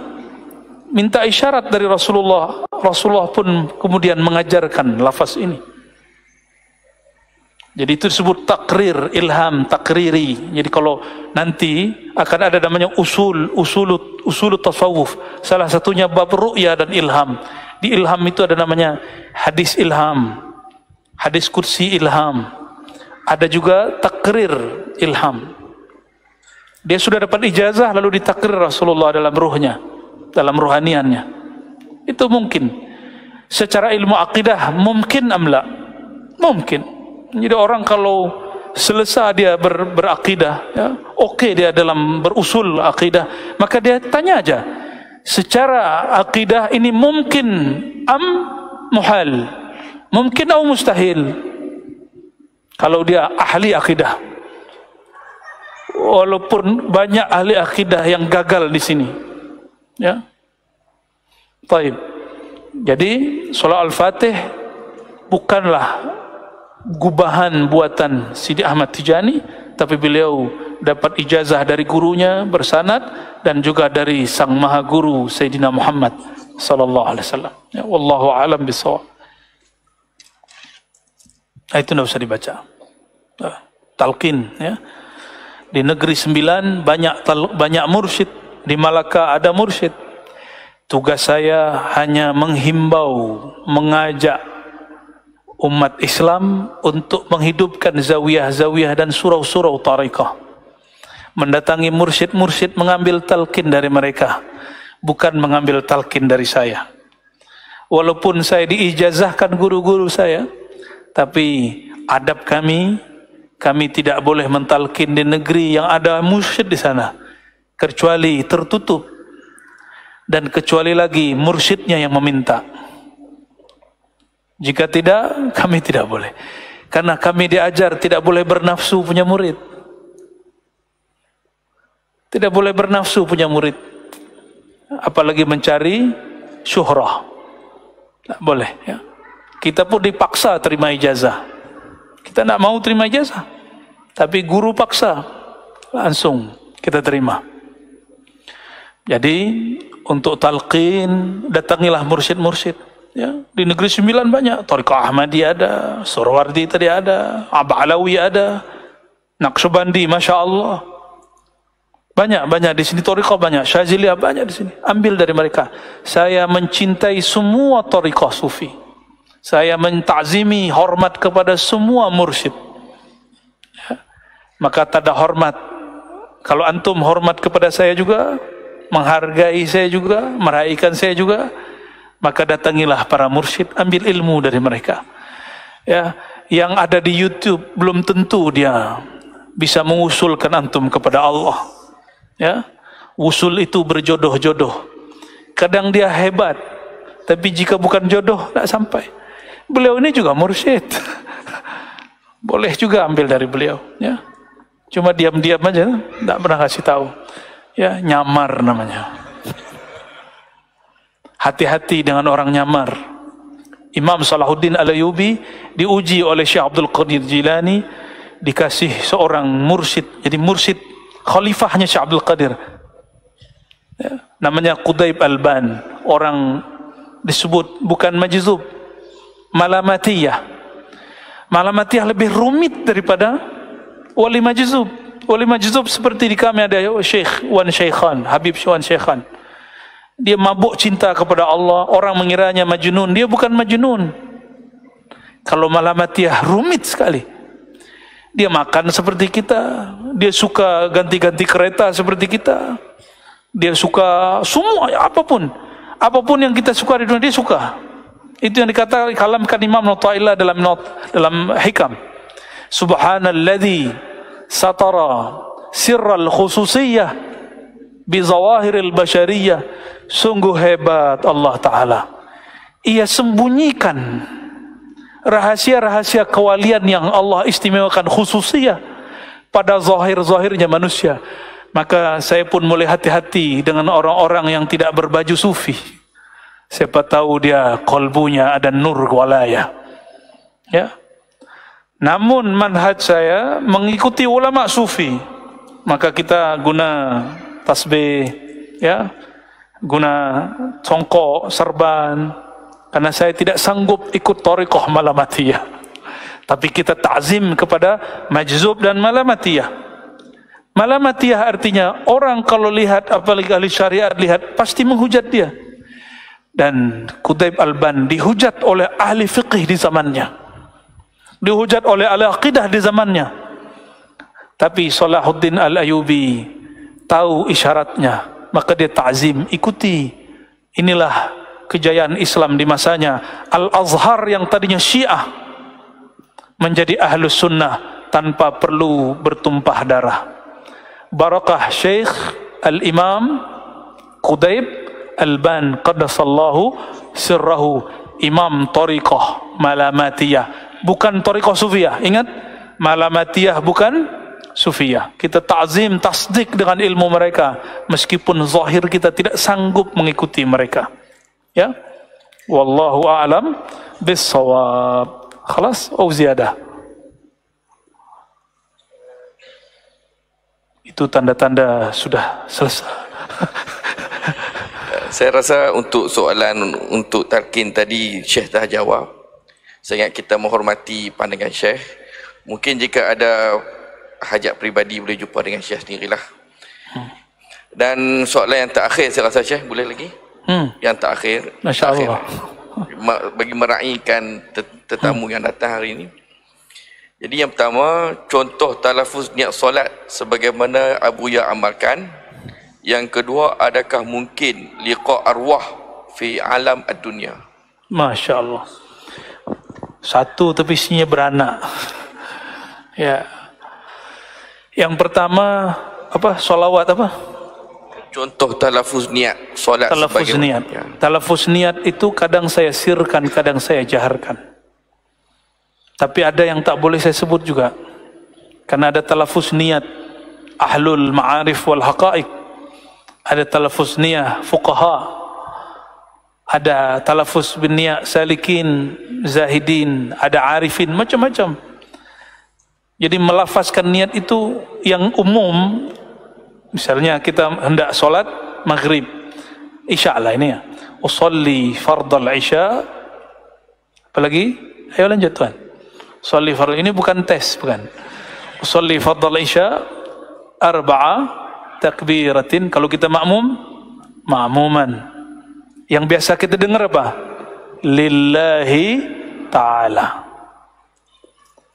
Speaker 1: minta isyarat dari Rasulullah. Rasulullah pun kemudian mengajarkan lafaz ini. Jadi itu disebut takrir, ilham, takriri. Jadi kalau nanti akan ada namanya usul tasawuf. Salah satunya bab ru'ya dan ilham. Di ilham itu ada namanya hadis ilham, hadis kursi ilham. Ada juga takrir ilham. Dia sudah dapat ijazah lalu ditakrir Rasulullah dalam ruhnya. dalam rohaniannya. Itu mungkin. Secara ilmu akidah mungkin amla? Mungkin. Jadi orang kalau selesai dia berakidah, ya, oke dia dalam berusul akidah, maka dia tanya aja, secara akidah ini mungkin am muhal, mungkin atau mustahil. Kalau dia ahli akidah, walaupun banyak ahli akidah yang gagal di sini, ya. Taib. Jadi surah Al-Fatih bukanlah gubahan buatan Sidi Ahmad Tijani, tapi beliau dapat ijazah dari gurunya bersanad dan juga dari sang maha guru Sayyidina Muhammad sallallahu alaihi wasallam. Ya, wallahu a'lam bishawab. Itu tidak usah dibaca. Talqin, ya. Di negeri 9 banyak mursyid, di Malaka ada mursyid. Tugas saya hanya menghimbau, mengajak umat Islam untuk menghidupkan zawiyah-zawiyah dan surau-surau tariqah. Mendatangi mursyid-mursyid, mengambil talqin dari mereka, bukan mengambil talqin dari saya. Walaupun saya diijazahkan guru-guru saya, tapi adab kami tidak boleh mentalkin di negeri yang ada mursyid di sana, kecuali tertutup, dan kecuali lagi mursyidnya yang meminta. Jika tidak, kami tidak boleh, karena kami diajar tidak boleh bernafsu punya murid. Tidak boleh bernafsu punya murid, apalagi mencari syuhrah. Tak boleh, ya. Kita pun dipaksa terima ijazah. Kita tidak mau terima ijazah, tapi guru paksa, langsung kita terima. Jadi untuk talqin datangilah mursyid-mursyid, ya. Di negeri 9 banyak, Thariqah Ahmadiyah ada, Suhrawardi tadi ada, Aba Alawi ada, Naqsyabandi, masya Allah, banyak di sini. Thariqah banyak, Syaziliyah banyak di sini. Ambil dari mereka. Saya mencintai semua thariqah sufi. Saya mentazimi, hormat kepada semua mursyid, ya. Maka tak ada hormat kalau antum hormat kepada saya juga, menghargai saya juga, meraihkan saya juga, maka datangilah para mursyid, ambil ilmu dari mereka, ya. Yang ada di YouTube belum tentu dia bisa mengusulkan antum kepada Allah, ya. Usul itu berjodoh-jodoh. Kadang dia hebat, tapi jika bukan jodoh tak sampai. Beliau ini juga mursyid, boleh juga ambil dari beliau, ya. Cuma diam-diam aja, tidak pernah kasih tahu, ya. Nyamar namanya. Hati-hati dengan orang nyamar. Imam Salahuddin Al-Ayyubi diuji oleh Syekh Abdul Qadir Jilani, dikasih seorang mursyid, jadi mursyid khalifahnya Syekh Abdul Qadir, ya. Namanya Qudayb Alban. Orang disebut bukan majzub, malamatiyah. Malamatiyah lebih rumit daripada wali majzub. Wali majzub seperti di kami ada Syekh Wan Syekhan, Habib Wan Syekhan. Dia mabuk cinta kepada Allah, orang mengiranya majnun, dia bukan majnun. Kalau malamatiyah rumit sekali. Dia makan seperti kita, dia suka ganti-ganti kereta seperti kita, dia suka semua, apapun yang kita suka di dunia dia suka. Itu yang dikatakan kalamkan Imam Nu'taillah dalam hikam. Subhanalladzi satara sirral khususiyah bi zawahiril bashariyah. Sungguh hebat Allah Ta'ala, Ia sembunyikan rahasia-rahasia kewalian yang Allah istimewakan khususiyah pada zahir-zahirnya manusia. Maka saya pun mulai hati-hati dengan orang-orang yang tidak berbaju sufi. Siapa tahu dia kolbunya ada nur walaya, ya. Namun manhaj saya mengikuti ulama sufi. Maka kita guna tasbih, ya, guna congkok, serban. Karena saya tidak sanggup ikut thariqah malamatiyah, tapi kita ta'zim kepada majzub dan malamatiyah. Malamatiyah artinya orang kalau lihat, apalagi ahli syariat lihat, pasti menghujat dia. Dan Qudayb Alban dihujat oleh ahli fiqih di zamannya, dihujat oleh ahli aqidah di zamannya. Tapi Salahuddin Al-Ayyubi tahu isyaratnya, maka dia ta'zim, ikuti. Inilah kejayaan Islam di masanya. Al-Azhar yang tadinya Syiah menjadi Ahlus Sunnah tanpa perlu bertumpah darah. Barakah Syekh Al-Imam Qudaib Al-Ban Qaddasallahu Sirrahu, Imam Tariqah Malamatiyah, bukan Tariqah Sufiyah. Ingat, Malamatiyah bukan Sufiyah. Kita ta'zim, tasdik dengan ilmu mereka, meskipun zahir kita tidak sanggup mengikuti mereka. Ya, wallahu a'lam bis-shawab. Khalas atau ziyadah? Itu tanda-tanda sudah selesai.
Speaker 3: Saya rasa untuk soalan untuk talqin tadi Syekh dah jawab. Saya ingat kita menghormati pandangan Syekh. Mungkin jika ada hajat peribadi boleh jumpa dengan Syekh sendirilah. Dan soalan yang terakhir saya rasa Syekh boleh lagi? Yang terakhir,
Speaker 1: Masya-Allah.
Speaker 3: Bagi meraihkan tetamu yang datang hari ini. Jadi yang pertama, contoh talafuz niat solat sebagaimana Abu Ya amalkan. Yang kedua, adakah mungkin liqa arwah fi alam ad-dunya?
Speaker 1: Masya Allah. Satu tapi isinya beranak. Ya. Yang pertama apa? Solawat apa?
Speaker 3: Contoh talafuz niat solat.
Speaker 1: Talafuz niat.
Speaker 3: Ya.
Speaker 1: Talafuz niat itu kadang saya sirkan, kadang saya jaharkan. Tapi ada yang tak boleh saya sebut juga. Karena ada talafuz niat ahlul ma'arif wal haqa'iq. Ada talafuz niat fuqaha. Ada talafuz bin niat salikin, zahidin, ada arifin, macam-macam. Jadi melafazkan niat itu yang umum. Misalnya kita hendak solat maghrib, isya lah ini ya. Usolli fardal isya. Apalagi? Ayo lanjut tuan. Usolli fardal, ini bukan tes, bukan. Usolli fardal isya arba'a takbiratin. Kalau kita makmum, makmuman. Yang biasa kita dengar apa? Lillahi ta'ala.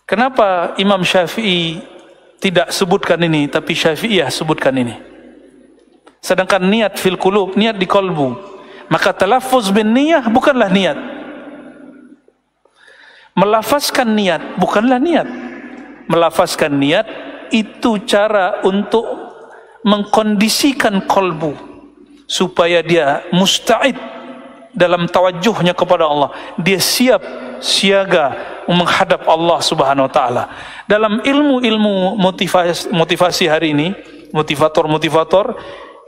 Speaker 1: Kenapa Imam Syafi'i tidak sebutkan ini, tapi Syafi'iyah sebutkan ini? Sedangkan niat fil qulub, niat di kolbu. Maka talaffuz bin niyah bukanlah niat. Melafazkan niat bukanlah niat. Melafazkan niat itu cara untuk mengkondisikan kolbu supaya dia musta'id dalam tawajuhnya kepada Allah. Dia siap siaga menghadap Allah Subhanahu wa taala. Dalam ilmu-ilmu motivasi hari ini, motivator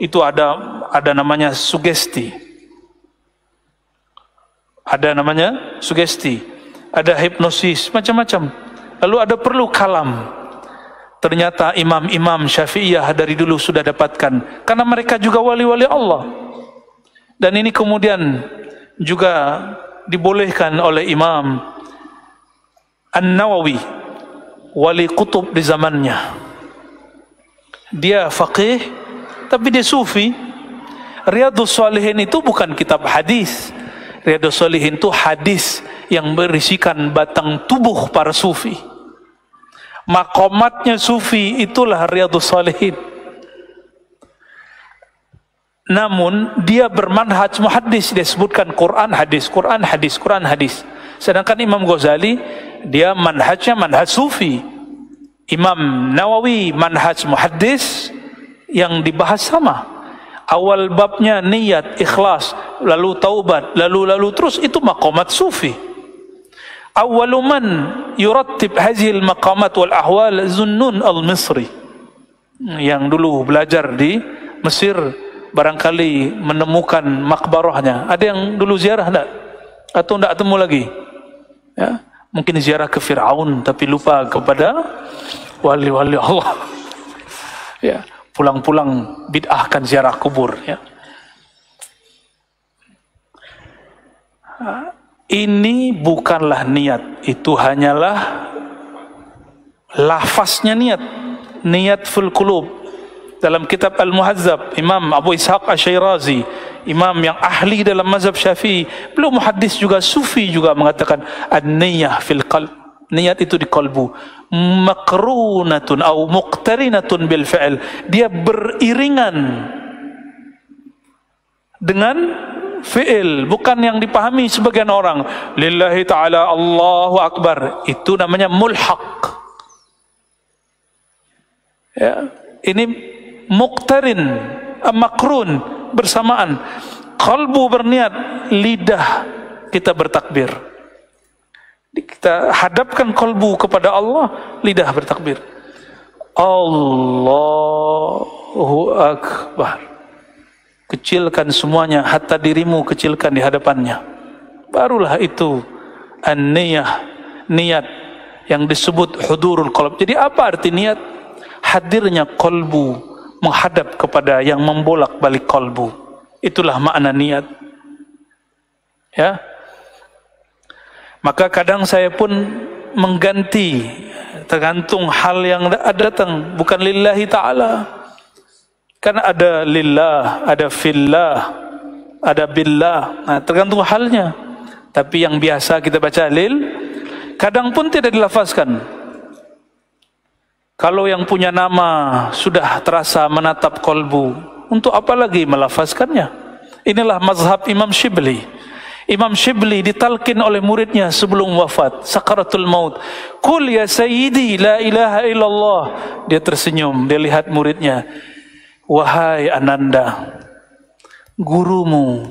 Speaker 1: itu ada namanya sugesti. Ada namanya sugesti. Ada hipnosis, macam-macam. Lalu ada perlu kalam. Ternyata imam-imam Syafi'iyah dari dulu sudah dapatkan, karena mereka juga wali-wali Allah. Dan ini kemudian juga dibolehkan oleh Imam An-Nawawi, wali kutub di zamannya. Dia faqih, tapi dia sufi. Riyadhus Shalihin itu bukan kitab hadis. Riyadhus Shalihin itu hadis yang berisikan batang tubuh para sufi. Maqamatnya sufi itulah Riyadhus Shalihin. Namun dia bermanhaj muhaddis, dia sebutkan Quran hadis, Quran hadis, Quran hadis. Sedangkan Imam Ghazali dia manhajnya manhaj sufi. Imam Nawawi manhaj muhaddis yang dibahas sama. Awal babnya niat, ikhlas, lalu taubat, lalu terus itu maqamat sufi. Awwalu man yurattib hadhihi al-maqamat wal ahwal Zunnun al-Misri, yang dulu belajar di Mesir, barangkali menemukan makbarahnya. Ada yang dulu ziarah enggak? Atau enggak temu lagi? Ya, mungkin ziarah ke Fir'aun tapi lupa kepada wali-wali Allah. Ya, pulang-pulang bid'ahkan ziarah kubur, ya. Ini bukanlah niat, itu hanyalah lafaznya niat. Niat fil qulub. Dalam kitab Al-Muhazzab, Imam Abu Ishaq Asy-Syirazi, imam yang ahli dalam mazhab Syafi'i, beliau muhaddis juga, sufi juga, mengatakan an-niyah fil qalb. Niat itu di kalbu. Makrunatun atau muqtarinatun bil fi'l. Dia beriringan dengan fi'il, bukan yang dipahami sebagian orang. Lillahi ta'ala Allahu Akbar, itu namanya mulhaq. Ya, ini muqtarin, makrun, bersamaan. Qalbu berniat, lidah kita bertakbir. Kita hadapkan qalbu kepada Allah, lidah bertakbir. Allahu Akbar. Kecilkan semuanya, hatta dirimu kecilkan di hadapannya. Barulah itu an-niyah, niat yang disebut hudurul qalb. Jadi apa arti niat? Hadirnya qalbu menghadap kepada yang membolak-balik qalbu. Itulah makna niat. Ya. Maka kadang saya pun mengganti tergantung hal yang datang, bukan lillahi ta'ala. Kan ada lillah, ada fillah, ada billah. Nah, tergantung halnya. Tapi yang biasa kita baca lil, kadang pun tidak dilafazkan. Kalau yang punya nama sudah terasa menatap kolbu, untuk apa lagi melafazkannya? Inilah mazhab Imam Shibli. Imam Shibli ditalkin oleh muridnya sebelum wafat, sakaratul maut. Qul ya sayyidi la ilaha illallah. Dia tersenyum, dia lihat muridnya. Wahai Ananda, gurumu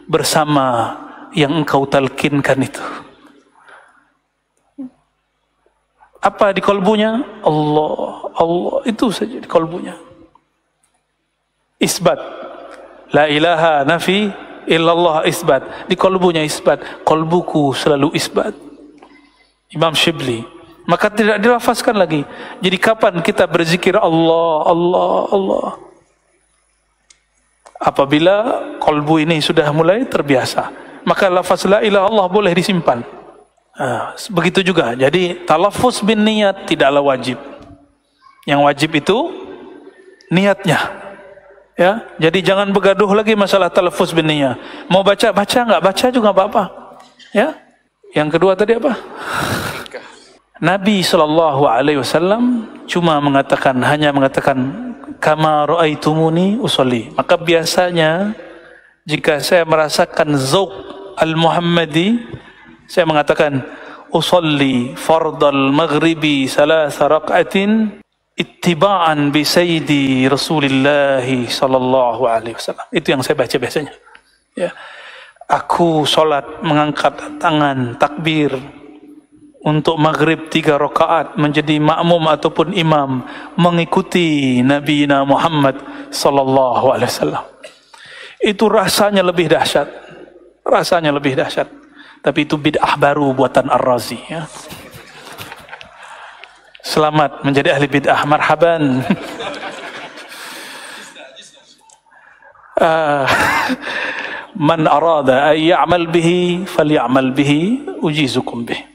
Speaker 1: bersama yang engkau talkinkan itu. Apa di kolbunya? Allah, Allah, itu saja di kolbunya. Isbat. La ilaha nafi illallah isbat. Di kolbunya isbat. Kolbuku selalu isbat. Imam Shibli. Maka tidak dilafazkan lagi. Jadi kapan kita berzikir Allah, Allah, Allah? Apabila kolbu ini sudah mulai terbiasa, maka lafaz la ilaha illallah boleh disimpan. Begitu juga. Jadi talaffuz bin niat tidaklah wajib. Yang wajib itu niatnya. Ya, jadi jangan bergaduh lagi masalah talaffuz bin niat. Mau baca baca, nggak baca juga apa-apa. Ya. Yang kedua tadi apa? Nabi SAW cuma mengatakan, hanya mengatakan kama ra'aitumuni usolli. Maka biasanya jika saya merasakan zauq al-Muhammadi, saya mengatakan usolli fardal maghribi salasa raq'atin ittiba'an bi sayyidi Rasulillah sallallahu alaihi wasallam. Itu yang saya baca biasanya. Ya. Aku salat mengangkat tangan takbir untuk maghrib 3 rakaat menjadi makmum ataupun imam mengikuti Nabi Muhammad sallallahu alaihi wasallam. Itu rasanya lebih dahsyat. Rasanya lebih dahsyat. Tapi itu bid'ah baru buatan Ar-Razi, ya. Selamat menjadi ahli bid'ah, marhaban. Man arada an ya'mal bihi faly'amal bihi ujizukum bihi.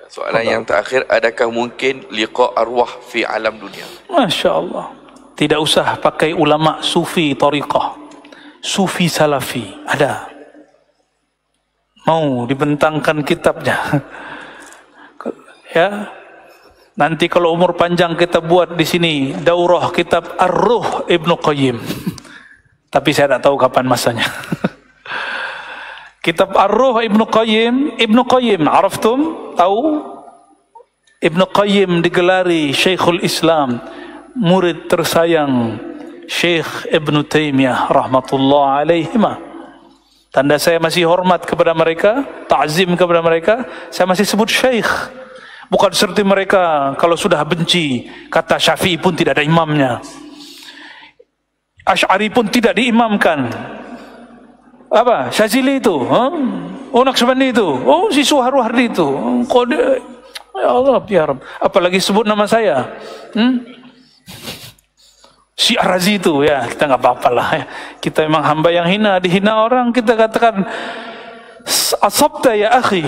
Speaker 3: Soalan yang terakhir, adakah mungkin liqa arwah fi alam dunia?
Speaker 1: Masya Allah. Tidak usah pakai ulama sufi tariqah, sufi salafi. Ada. Mau dibentangkan kitabnya. Ya. Nanti kalau umur panjang kita buat di sini daurah kitab Ar-Ruh Ibnu Qayyim. Tapi saya tidak tahu kapan masanya. Kitab Ar-Ruh Ibnu Qayyim, araftum? Tahu? Ibnu Qayyim digelari Syekhul Islam, murid tersayang Syekh Ibnu Taimiyah rahmatullah alaihima. Tanda saya masih hormat kepada mereka, ta'zim kepada mereka, saya masih sebut Syekh. Bukan seperti mereka kalau sudah benci, kata Syafi'i pun tidak ada imamnya, Asy'ari pun tidak diimamkan. Apa? Syazili itu, oh Naqsyabandi itu, oh si Suharwardi itu, kode, ya Allah, ya Rabb. Apalagi sebut nama saya, si Ar-Razi itu, ya kita nggak apa-apa lah. Ya. Kita memang hamba yang hina, dihina orang kita katakan asabta ya akhi,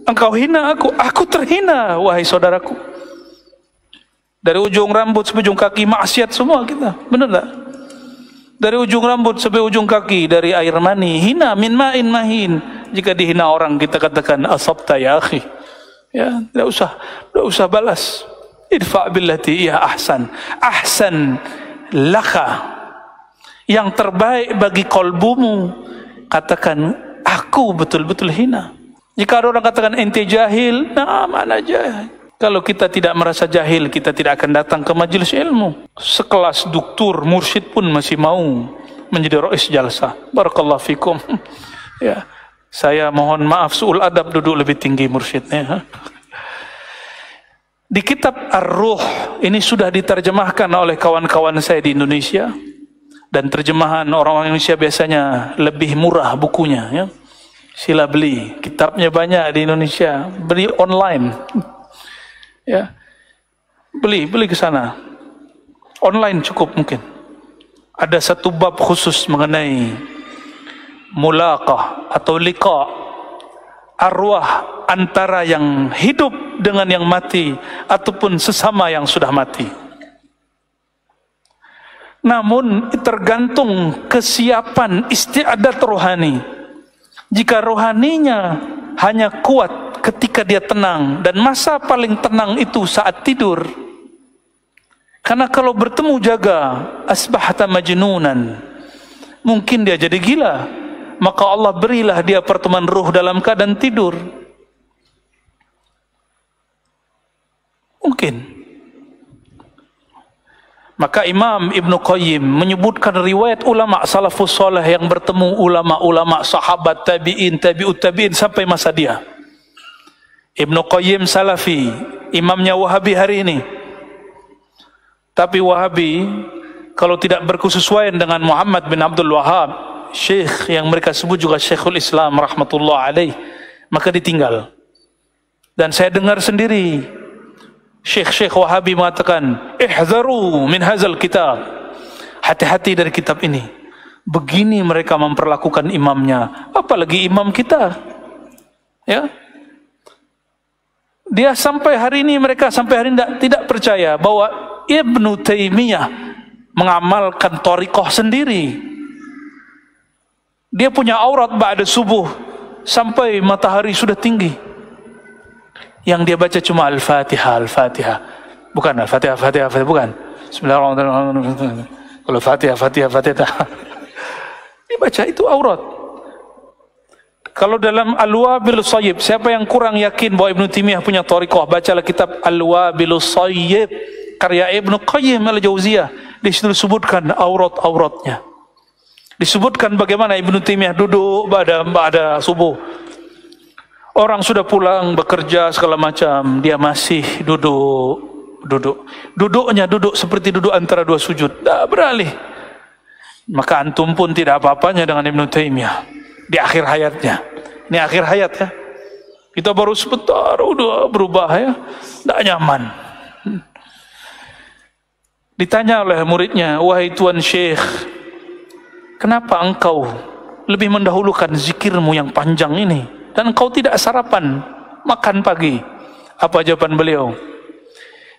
Speaker 1: engkau hina aku terhina wahai saudaraku. Dari ujung rambut sampai ujung kaki maksiat semua kita, benar tak? Dari ujung rambut sampai ujung kaki, dari air mani, hina min ma'in mahin. Jika dihina orang kita katakan asabta ya akhi. Ya, tidak usah balas. Idfa' billati ya ahsan. Ahsan laka. Yang terbaik bagi kolbumu, katakan aku betul-betul hina. Jika ada orang katakan ente jahil, nah mana jahil? Kalau kita tidak merasa jahil, kita tidak akan datang ke majelis ilmu. Sekelas doktor, mursyid pun masih mau menjadi rais jalsah. Barakallahu fikum. Ya, saya mohon maaf, su'ul adab duduk lebih tinggi mursyidnya. Di kitab Ar-Ruh ini sudah diterjemahkan oleh kawan-kawan saya di Indonesia, dan terjemahan orang-orang Indonesia biasanya lebih murah bukunya, ya. Sila beli, kitabnya banyak di Indonesia, beli online. Ya, beli ke sana, online cukup mungkin. Ada satu bab khusus mengenai mulaqah atau liqa arwah antara yang hidup dengan yang mati ataupun sesama yang sudah mati. Namun tergantung kesiapan istiadat rohani. Jika rohaninya hanya kuat ketika dia tenang, dan masa paling tenang itu saat tidur. Karena kalau bertemu jaga asbahata majnunan, mungkin dia jadi gila. Maka Allah berilah dia pertemuan ruh dalam keadaan tidur. Mungkin. Maka Imam Ibn Qayyim menyebutkan riwayat ulama salafus salih yang bertemu ulama-ulama sahabat, tabi'in, tabi'ut tabi'in sampai masa dia. Ibn Qayyim salafi, imamnya Wahabi hari ini. Tapi Wahabi kalau tidak berkesesuaian dengan Muhammad bin Abdul Wahab, syekh yang mereka sebut juga Syekhul Islam rahmatullah alaih, maka ditinggal. Dan saya dengar sendiri Syekh Wahabi mengatakan, ihzaru min hazal kitab, hati-hati dari kitab ini. Begini mereka memperlakukan imamnya, apalagi imam kita. Ya, dia sampai hari ini, mereka sampai hari ini tidak percaya bahwa Ibnu Taimiyah mengamalkan thariqah sendiri. Dia punya aurat ba'da subuh sampai matahari sudah tinggi. Yang dia baca cuma Al-Fatihah, Al-Fatihah. Bukan Al-Fatihah, Fatihah, bukan. Bismillahirrahmanirrahim. Kalau Fatihah, Fatihah. Dia baca itu aurat. Kalau dalam Al-Wabil Sayyib, siapa yang kurang yakin bahwa Ibnu Taimiyah punya thariqah, bacalah kitab Al-Wabil Sayyib karya Ibnu Qayyim Al-Jauziyah. Di situ disebutkan aurat-auratnya. Disebutkan bagaimana Ibnu Taimiyah duduk pada subuh. Orang sudah pulang bekerja segala macam, dia masih duduk. Duduknya duduk seperti duduk antara dua sujud, tak beralih. Maka antum pun tidak apa-apanya dengan Ibnu Taimiyah di akhir hayatnya. Ini akhir hayat ya. Kita baru sebentar udah berubah ya, tak nyaman. Ditanya oleh muridnya, wahai Tuan Syekh, kenapa engkau lebih mendahulukan zikirmu yang panjang ini dan engkau tidak sarapan, makan pagi? Apa jawaban beliau?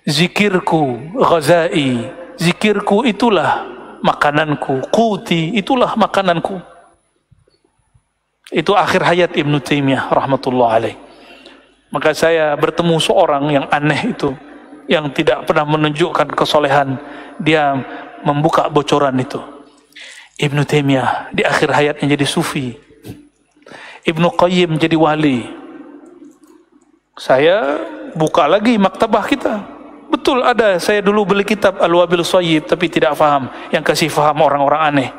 Speaker 1: Zikirku ghazai, zikirku itulah makananku, quti itulah makananku. Itu akhir hayat Ibnu Taimiyah rahmatullah alaih. Maka saya bertemu seorang yang aneh itu, yang tidak pernah menunjukkan kesolehan, dia membuka bocoran itu. Ibnu Taimiyah di akhir hayatnya jadi sufi, Ibnu Qayyim jadi wali. Saya buka lagi maktabah kita, betul ada, saya dulu beli kitab Al-Wabil Sayyib tapi tidak faham, yang kasih faham orang-orang aneh.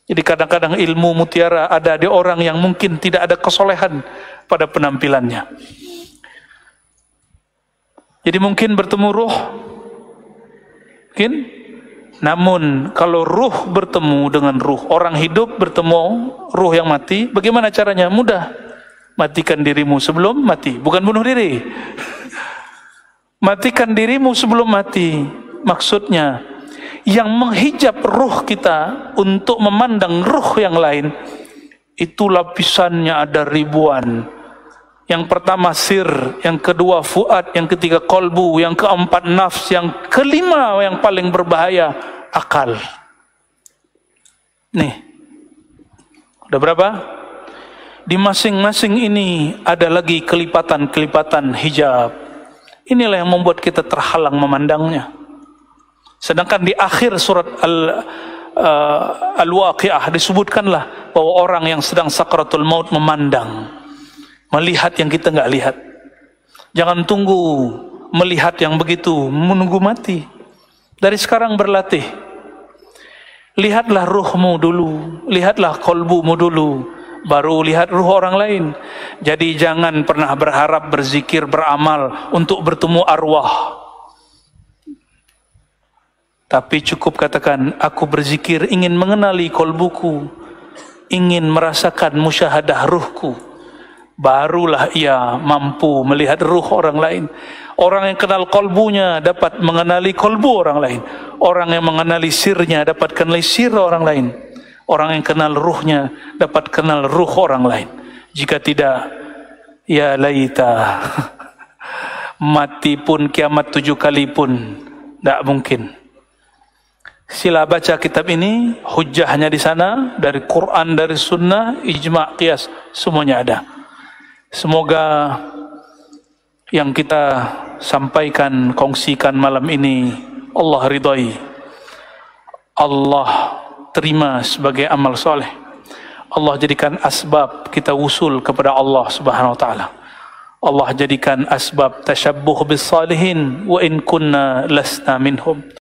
Speaker 1: Jadi kadang-kadang ilmu mutiara ada di orang yang mungkin tidak ada kesolehan pada penampilannya. Jadi mungkin bertemu ruh, mungkin. Namun kalau ruh bertemu dengan ruh, orang hidup bertemu ruh yang mati, bagaimana caranya? Mudah. Matikan dirimu sebelum mati, bukan bunuh diri. Matikan dirimu sebelum mati, maksudnya yang menghijab ruh kita untuk memandang ruh yang lain, itu lapisannya ada ribuan. Yang pertama sir, yang kedua fuad, yang ketiga kolbu, yang keempat nafs, yang kelima yang paling berbahaya akal. Nih, udah berapa? Di masing-masing ini ada lagi kelipatan-kelipatan hijab. Inilah yang membuat kita terhalang memandangnya. Sedangkan di akhir surat Al-Waqi'ah disebutkanlah bahwa orang yang sedang sakratul maut memandang, melihat yang kita nggak lihat. Jangan tunggu melihat yang begitu menunggu mati. Dari sekarang berlatih. Lihatlah ruhmu dulu, lihatlah kolbumu dulu, baru lihat ruh orang lain. Jadi jangan pernah berharap berzikir, beramal untuk bertemu arwah. Tapi cukup katakan, aku berzikir ingin mengenali kolbuku, ingin merasakan musyahadah ruhku. Barulah ia mampu melihat ruh orang lain. Orang yang kenal kolbunya dapat mengenali kolbu orang lain. Orang yang mengenali sirnya dapat kenali sir orang lain. Orang yang kenal ruhnya dapat kenal ruh orang lain. Jika tidak, ya laita, mati pun kiamat 7 kali pun tidak mungkin. Sila baca kitab ini, hujahnya di sana, dari Quran, dari sunnah, ijma', qiyas, semuanya ada. Semoga yang kita sampaikan, kongsikan malam ini, Allah ridhai, Allah terima sebagai amal soleh. Allah jadikan asbab kita usul kepada Allah Subhanahu wa ta'ala. Allah jadikan asbab tasyabbuh bis salihin wa in kunna lasna minhum.